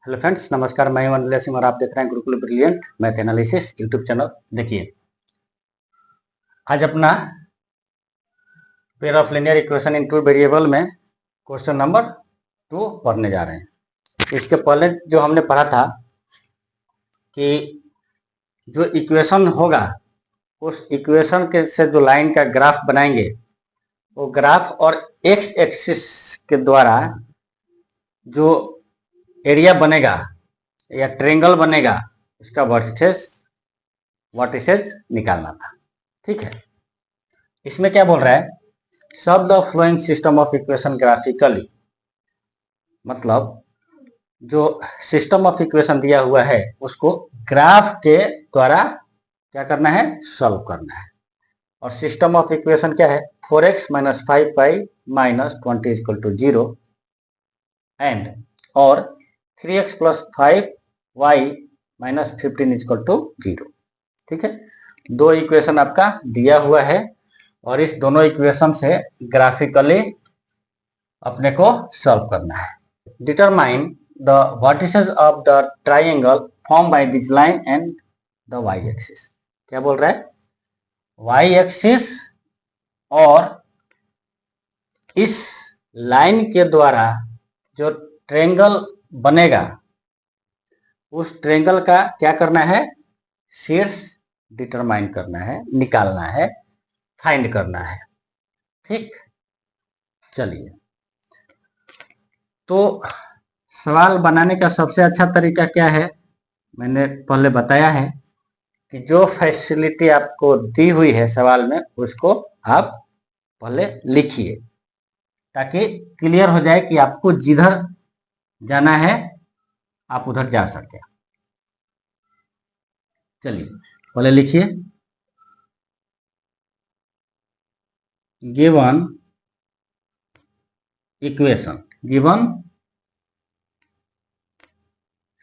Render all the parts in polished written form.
Hello friends, नमस्कार। मैं वनविला सिंह और आप देख रहे हैं Gurukul brilliant math analysis YouTube channel. देखिए, आज अपना pair of linear equation in two variable में क्वेश्चन नंबर 2 पढ़ने जा रहे हैं। इसके पहले जो हमने पढ़ा था कि जो इक्वेशन होगा उस इक्वेशन के से जो लाइन का ग्राफ बनाएंगे वो ग्राफ और एक्स एक्सिस के द्वारा जो एरिया बनेगा या ट्रायंगल बनेगा उसका वर्टिसेस निकालना था। ठीक है, इसमें क्या बोल रहा है, solve the flowing system of equation graphically. मतलब जो सिस्टम ऑफ इक्वेशन दिया हुआ है उसको ग्राफ के द्वारा क्या करना है, सॉल्व करना है। और सिस्टम ऑफ इक्वेशन क्या है, 4x minus 5y minus 20 equal to 0 and और 3x plus 5y minus 15 equal to 0। ठीक है, दो इक्वेशन आपका दिया हुआ है और इस दोनों इक्वेशन से ग्राफिकली अपने को सॉल्व करना है। Determine the vertices of the triangle form by this line and the y axis. क्या बोल रहा है, वाई एक्सिस और इस लाइन के द्वारा जो ट्रायंगल बनेगा उस ट्रायंगल का क्या करना है, शीर्ष डिटरमाइन करना है, निकालना है, फाइंड करना है। ठीक, चलिए, तो सवाल बनाने का सबसे अच्छा तरीका क्या है, मैंने पहले बताया है कि जो फैसिलिटी आपको दी हुई है सवाल में उसको आप पहले लिखिए ताकि क्लियर हो जाए कि आपको जिधर जाना है आप उधर जा सके। चलिए, पहले लिखिए, given equation, given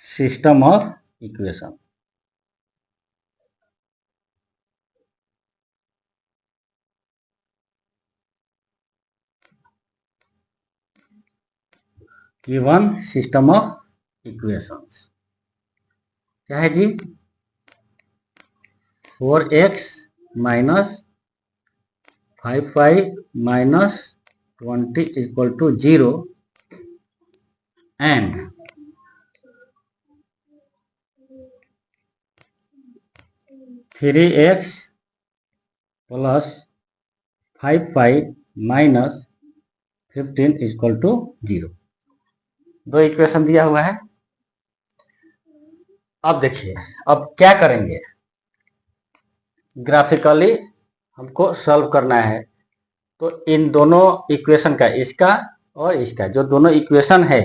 system of equation, given system of equations क्या है जी, 4x minus 5y minus 20 equal to 0 and 3x plus 5y minus 15 equal to 0। दो इक्वेशन दिया हुआ है। अब देखिए, अब क्या करेंगे, ग्राफिकली हमको सॉल्व करना है। तो इन दोनों इक्वेशन का, इसका और इसका, जो दोनों इक्वेशन है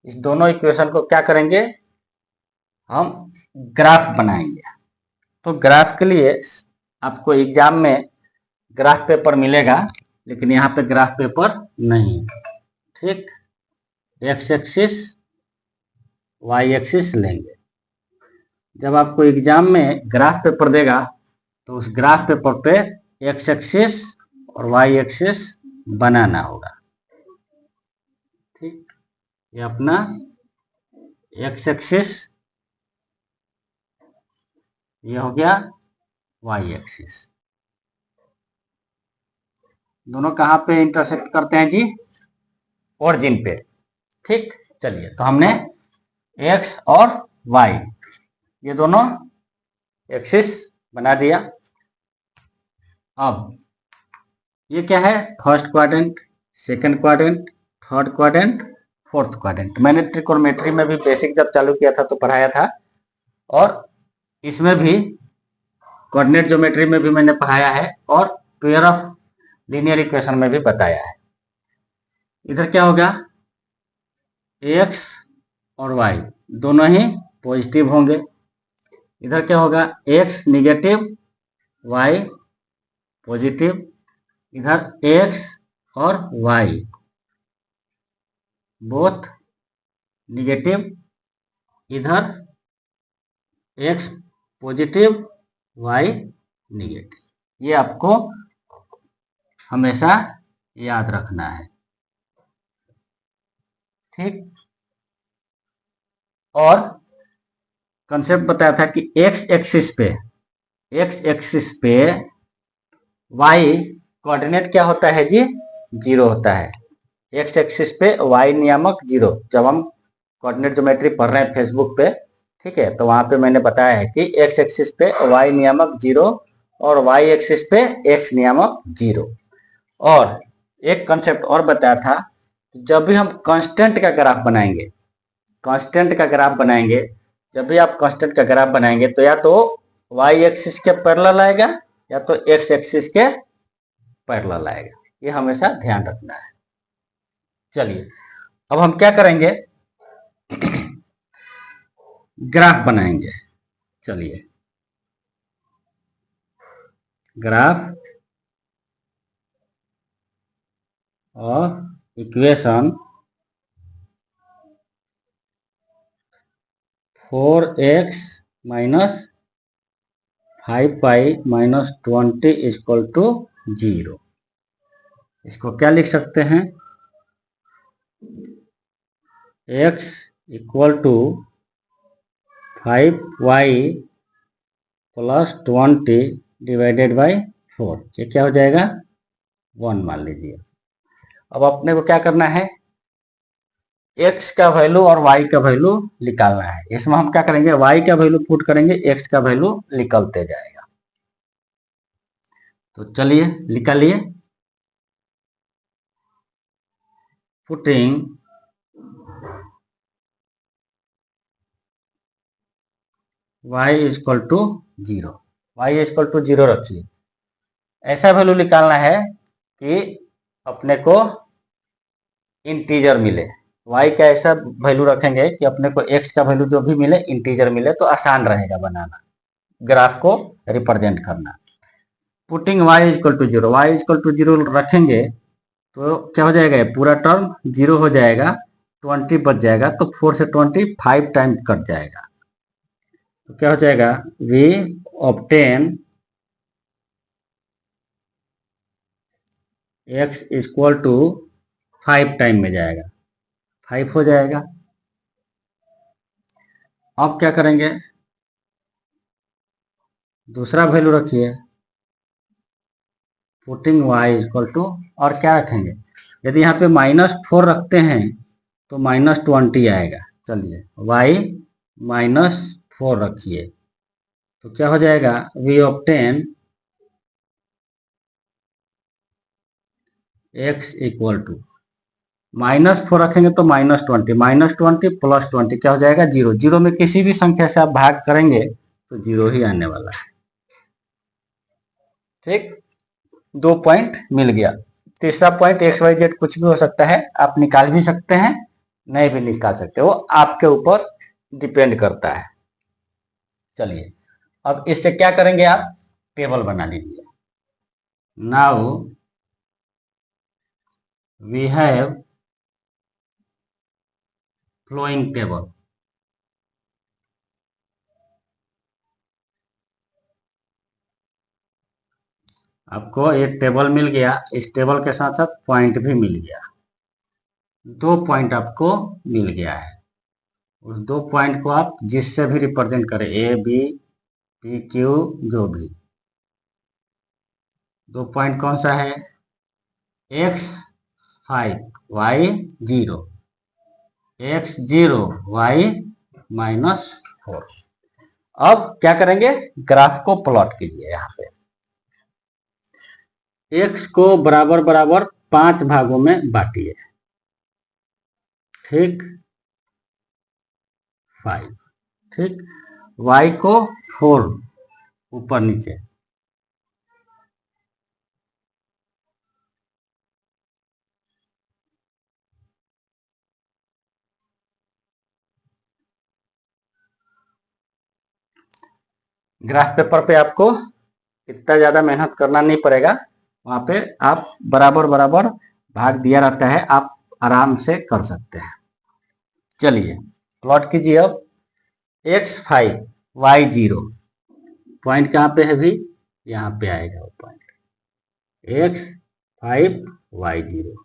इस दोनों इक्वेशन को क्या करेंगे, हम ग्राफ बनाएंगे। तो ग्राफ के लिए आपको एग्जाम में ग्राफ पेपर मिलेगा, लेकिन यहाँ पे ग्राफ पेपर नहीं। ठीक, एक्स एक्सिस वाई एक्सिस लेंगे। जब आपको एग्जाम में ग्राफ पेपर देगा तो उस ग्राफ पेपर पे एक्स एक्सिस और वाई एक्सिस बनाना होगा। ठीक, ये अपना एक्स एक्सिस, ये हो गया वाई एक्सिस। दोनों कहाँ पे इंटरसेक्ट करते हैं जी, ओरिजिन पे। ठीक, चलिए, तो हमने एक्स और वाई ये दोनों एक्सिस बना दिया। अब ये क्या है, first quadrant, second quadrant, third quadrant, fourth quadrant. मैंने ट्रिकोनोमेट्री में भी बेसिक जब चालू किया था तो पढ़ाया था, और इसमें भी कोऑर्डिनेट ज्योमेट्री में भी मैंने पढ़ाया है, और पेयर ऑफ लीनियर इक्वेशन में भी बताया है। इधर क्या होगा, एक्स और वाई दोनों ही पॉजिटिव होंगे। इधर क्या होगा, एक्स निगेटिव वाई पॉजिटिव। इधर एक्स और वाई बोथ निगेटिव। इधर एक्स पॉजिटिव वाई निगेटिव। ये आपको हमेशा याद रखना है। ठीक, और कंसेप्ट बताया था कि एक्स एक्सिस पे वाई कोऑर्डिनेट क्या होता है जी, जीरो होता है। एक्स एक्सिस पे वाई नियामक जीरो। जब हम कोऑर्डिनेट ज्योमेट्री पढ़ रहे हैं फेसबुक पे, ठीक है, तो वहां पे मैंने बताया है कि एक्स एक्सिस पे वाई नियामक जीरो और वाई एक्सिस पे एक्स नियामक जीरो। और एक कंसेप्ट और बताया था कि जब भी हम कांस्टेंट का ग्राफ बनाएंगे, कांस्टेंट का ग्राफ बनाएंगे, जब भी आप कांस्टेंट का ग्राफ बनाएंगे तो या तो वाई एक्सिस के पैरेलल आएगा या तो एक्स एक्सिस के पैरेलल आएगा। ये हमेशा ध्यान रखना है। चलिए अब हम क्या करेंगे, ग्राफ बनाएंगे। चलिए ग्राफ और equation 4x minus 5y minus 20 equal to 0। इसको क्या लिख सकते हैं, x equal to 5y plus 20 divided by 4। ये क्या हो जाएगा, 1 मान लीजिए। अब अपने को क्या करना है, x का वैल्यू और y का वैल्यू निकालना है। इसमें हम क्या करेंगे, y का वैल्यू पुट करेंगे, x का वैल्यू निकलते जाएगा। तो चलिए निकालिए। Putting y equal to 0, y equal to 0 रखिए। ऐसा वैल्यू निकालना है कि अपने को इंटीजर मिले। y का ऐसा वैल्यू रखेंगे कि अपने को x का वैल्यू जो भी मिले इंटीजर मिले, तो आसान रहेगा बनाना, ग्राफ को रिप्रेजेंट करना। Putting y equal to 0, y equal to 0 रखेंगे तो क्या हो जाएगा, पूरा टर्म 0 हो जाएगा, 20 बच जाएगा, तो 4 से 20 5 टाइम कट जाएगा। तो क्या हो जाएगा, we obtain x equal to 5 time में जाएगा, 5 हो जाएगा। अब क्या करेंगे, दूसरा वैल्यू रखिए, पुटिंग y इक्वल टू, और क्या रखेंगे, यदि यहाँ पे -4 रखते हैं तो -20 आएगा। चलिए y -4 रखिए, तो क्या हो जाएगा, we obtain x equal to, -4 रखेंगे तो -20, -20 प्लस 20 क्या हो जाएगा, 0। 0 में किसी भी संख्या से आप भाग करेंगे तो 0 ही आने वाला है। ठीक, 2 पॉइंट मिल गया। तीसरा पॉइंट एक्स वाई जेड कुछ भी हो सकता है, आप निकाल भी सकते हैं, नहीं भी निकाल सकते, वो आपके ऊपर डिपेंड करता है। चलिए अब इससे क्या करेंगे, आप टेबल बना लीजिए। Now we have following table. आपको एक टेबल मिल गया, इस टेबल के साथ साथ पॉइंट भी मिल गया, 2 पॉइंट आपको मिल गया है। उस 2 पॉइंट को आप जिससे भी रिप्रेजेंट करें, ए बी पी क्यू, जो भी। 2 पॉइंट कौन सा है, x 5 y 0, x 0 y -4। अब क्या करेंगे, ग्राफ को प्लॉट कीजिए। यहाँ पे x को बराबर बराबर 5 भागों में बांटिए, ठीक, 5, ठीक, y को 4 ऊपर नीचे, ग्राफ पेपर पे आपको इतना ज्यादा मेहनत करना नहीं पड़ेगा, वहां पे आप बराबर बराबर भाग दिया रहता है, आप आराम से कर सकते हैं। चलिए प्लॉट कीजिए अब, x 5 y 0, पॉइंट कहाँ पे है भी, यहाँ पे आएगा वो पॉइंट, x 5 y 0।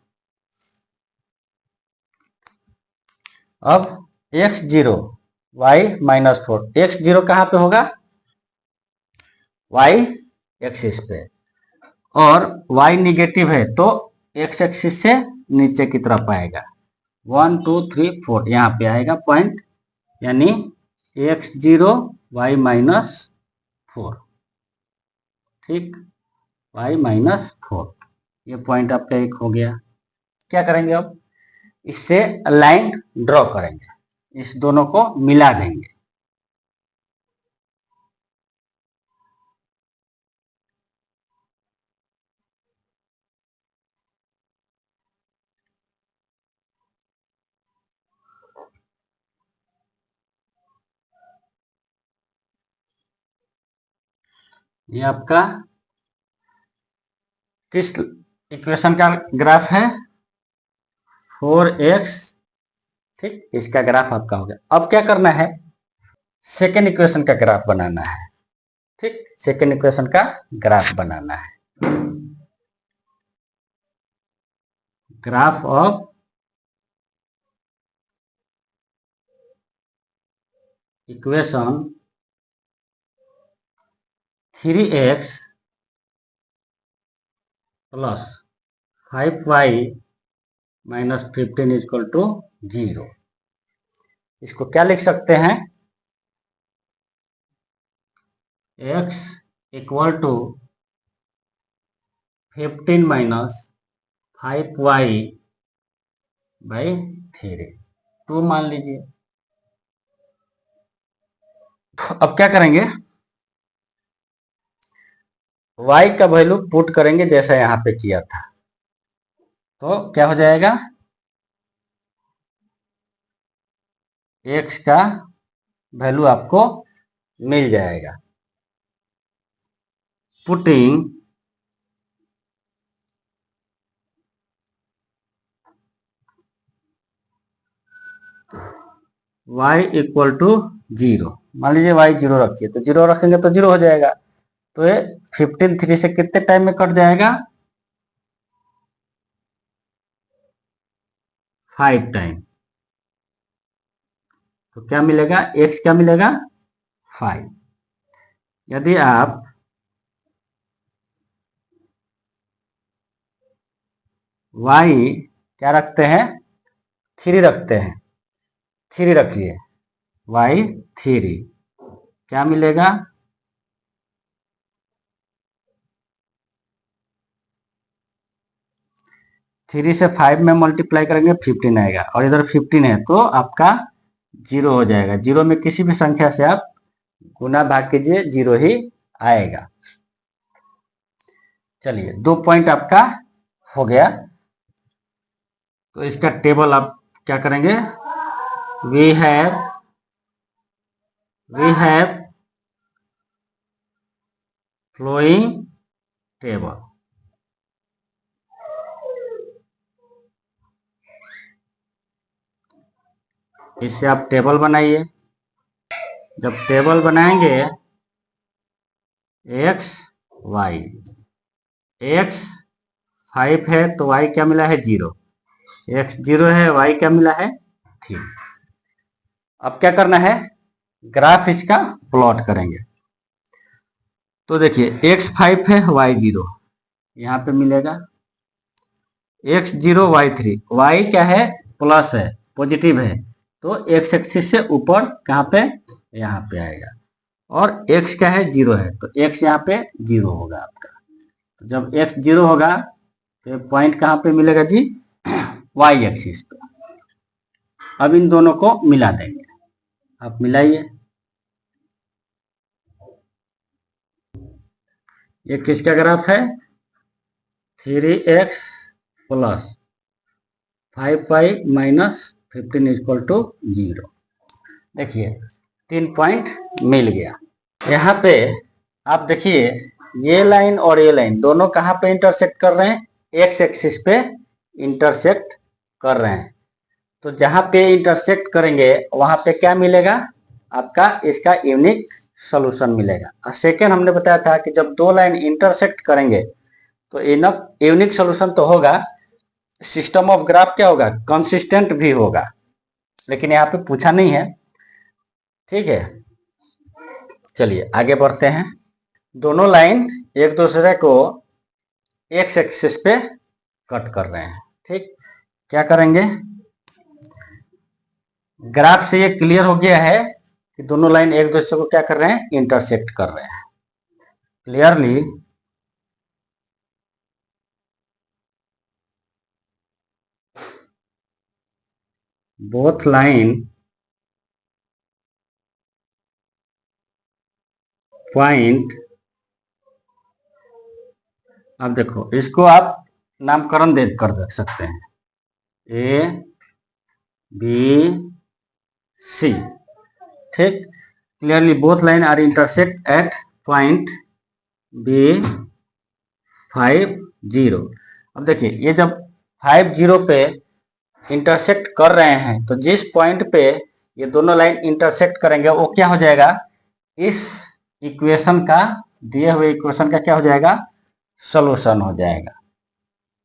अब x 0 y-4। x0 कहाँ पे होगा? y एक्सिस पे, और y निगेटिव है तो x एक्सिस से नीचे की तरफ आएगा। 1 2 3 4 यहाँ पे आएगा पॉइंट, यानी x0 y-4। ठीक, y-4 ये पॉइंट आपका एक हो गया। क्या करेंगे अब? इससे लाइन ड्रॉ करेंगे, इस दोनों को मिला देंगे। ये आपका किस इक्वेशन का ग्राफ है? 4x। ठीक, इसका ग्राफ आपका हो गया। अब क्या करना है? सेकेंड इक्वेशन का ग्राफ बनाना है। ठीक, सेकेंड इक्वेशन का ग्राफ बनाना है। Graph of equation 3x plus 5y minus 15 equal to 0। इसको क्या लिख सकते हैं? x equal to 15 minus 5y by 3, 2 मान लीजिए। अब क्या करेंगे? y का वैल्यू पुट करेंगे जैसा यहाँ पे किया था, तो क्या हो जाएगा? x का वैल्यू आपको मिल जाएगा। पुटिंग y इक्वल टू 0, मान लीजिए y 0 रखिए, तो 0 रखेंगे तो 0 हो जाएगा। तो ये 15 3 से कितने टाइम में कट जाएगा? 5 टाइम। तो क्या मिलेगा? x क्या मिलेगा? 5। यदि आप y क्या रखते हैं? 3 रखते हैं, 3 रखिए, y 3 क्या मिलेगा? 3 से 5 में मल्टीप्लाई करेंगे 15 आएगा, और इधर 15 है तो आपका 0 हो जाएगा। 0 में किसी भी संख्या से आप गुना भाग कीजिए, 0 ही आएगा। चलिए, 2 पॉइंट आपका हो गया। तो इसका टेबल आप क्या करेंगे? We have following table. इससे आप टेबल बनाइए। जब टेबल बनाएंगे x y, x 5 है तो y क्या मिला है? 0। x 0 है, y क्या मिला है? 3। अब क्या करना है? ग्राफ इसका प्लॉट करेंगे। तो देखिए, x 5 है, y 0 यहाँ पे मिलेगा, x 0 y 3, y क्या है? प्लस है, पॉजिटिव है, तो x एक्सिस से ऊपर कहाँ पे? यहाँ पे आएगा। और x क्या है? 0 है, तो x यहाँ पे 0 होगा आपका। तो जब x 0 होगा तो पॉइंट कहाँ पे मिलेगा जी? y एक्सिस पे। अब इन दोनों को मिला देंगे, आप मिलाइए। ये किसका ग्राफ है? 3x plus 5y minus 15 equal to 0। देखिए, 3 पॉइंट मिल गया। यहाँ पे आप देखिए, ये लाइन और ये लाइन दोनों कहाँ पे इंटरसेक्ट कर रहे हैं? x एक्सिस पे इंटरसेक्ट कर रहे हैं। तो जहाँ पे इंटरसेक्ट करेंगे वहां पे क्या मिलेगा? आपका इसका यूनिक सॉल्यूशन मिलेगा। और सेकेंड हमने बताया था कि जब दो लाइन इंटरसेक्ट करेंगे तो यूनिक सॉल्यूशन तो होगा, सिस्टम ऑफ ग्राफ क्या होगा? कंसिस्टेंट भी होगा। लेकिन यहाँ पे पूछा नहीं है, ठीक है, चलिए आगे बढ़ते हैं। दोनों लाइन एक दूसरे को एक्स एक्सिस पे कट कर रहे हैं। ठीक, क्या करेंगे, ग्राफ से ये क्लियर हो गया है कि दोनों लाइन एक दूसरे को क्या कर रहे हैं, इंटरसेक्ट कर रहे हैं। क्लियरली बोथ लाइन पॉइंट, अब देखो इसको आप नामकरण दे कर देख सकते हैं, ए बी सी। ठीक, clearly both line are intersect at point B 50। अब देखिए ये जब 50 पे इंटरसेक्ट कर रहे हैं तो जिस पॉइंट पे ये दोनों लाइन इंटरसेक्ट करेंगे वो क्या हो जाएगा, इस इक्वेशन का, दिए हुए इक्वेशन का क्या हो जाएगा, सॉल्यूशन हो जाएगा।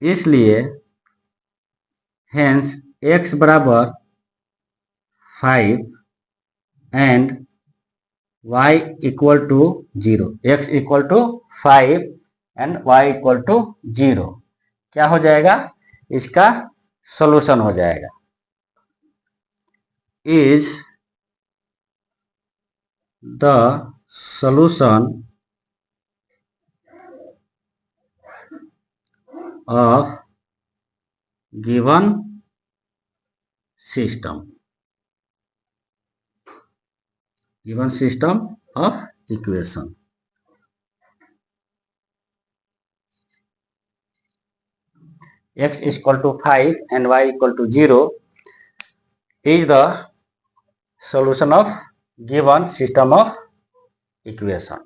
इसलिए हेंस x बराबर 5 and y equal to 0, x equal to 5 and y equal to 0 क्या हो जाएगा, इसका सॉल्यूशन हो जाएगा, is the solution of given system, given system of equation. x is equal to 5 and y equal to 0 is the solution of given system of equation।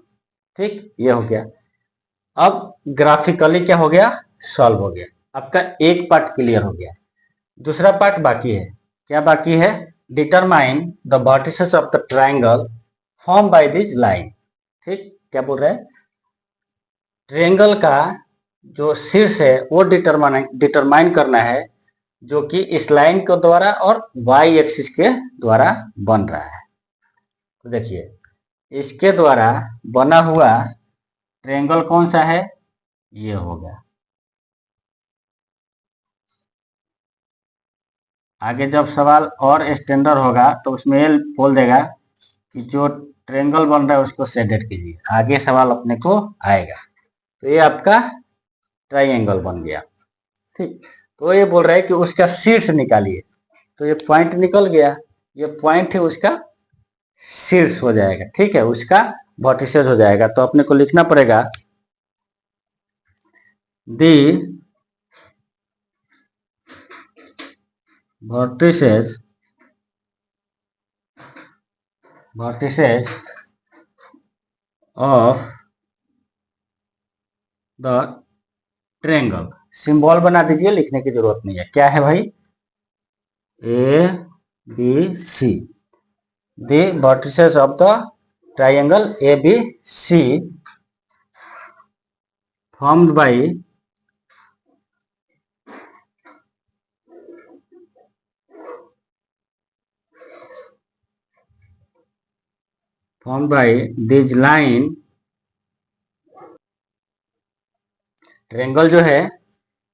ठीक, ये हो गया। अब ग्राफिकली क्या हो गया, सॉल्व हो गया। आपका एक पार्ट क्लियर हो गया, दूसरा पार्ट बाकी है। क्या बाकी है, determine the vertices of the triangle form by this line. ठीक, क्या बोल रहे हैं, ट्राइंगल का जो शीर्ष है वो डिटरमाइन करना है, जो कि इस लाइन के द्वारा और वाई एक्सिस के द्वारा बन रहा है। तो देखिए इसके द्वारा बना हुआ ट्रायंगल कौन सा है, ये होगा। आगे जब सवाल और स्टैंडर्ड होगा तो उसमें ये बोल देगा कि जो ट्रायंगल बन रहा है उसको शेडेड कीजिए, आगे सवाल अपने को आएगा। तो ये आपका ट्रायंगल बन गया। ठीक, तो ये बोल रहा है कि उसका शीर्ष निकालिए, तो ये पॉइंट निकल गया, ये पॉइंट है उसका शीर्ष हो जाएगा। ठीक है, उसका वर्टिसेस हो जाएगा। तो अपने को लिखना पड़ेगा the vertices of the triangle. Symbol बना दीजिए, लिखने की जरूरत नहीं है। क्या है भाई, A B C, the vertices of the triangle A B C formed by this line। Triangle जो है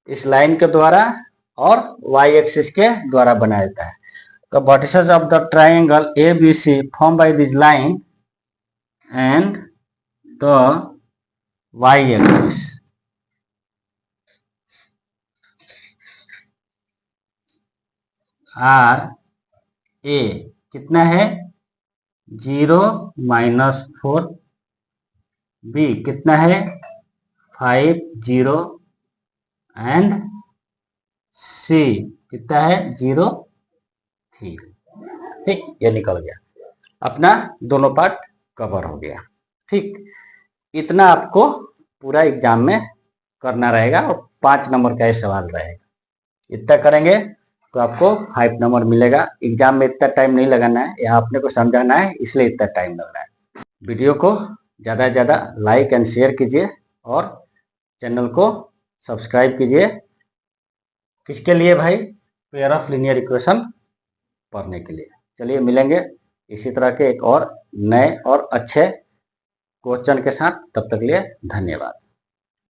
इस लाइन के द्वारा और y एक्सिस के द्वारा बनाया जाता है। तो vertices of the triangle A B C form by this line and the y axis are A कितना है, 0 - 4, बी कितना है 5 0 एंड सी कितना है 0 3। ठीक, ये निकल गया, अपना दोनों पार्ट कवर हो गया। ठीक, इतना आपको पूरा एग्जाम में करना रहेगा और 5 नंबर का ये सवाल रहेगा। इतना करेंगे तो आपको 5 नंबर मिलेगा। एग्जाम में इतना टाइम नहीं लगाना है, यहाँ अपने को समझाना है, इसलिए इतना टाइम लग रहा है। वीडियो को ज़्यादा से ज़्यादा लाइक एंड शेयर कीजिए और चैनल को सब्सक्राइब कीजिए। किसके लिए भाई, पेयर ऑफ लीनियर इक्वेशन पढ़ने के लिए। चलिए मिलेंगे इसी तरह के एक और नए और अच्छे क्वेश्चन के साथ, तब तक लिए धन्यवाद।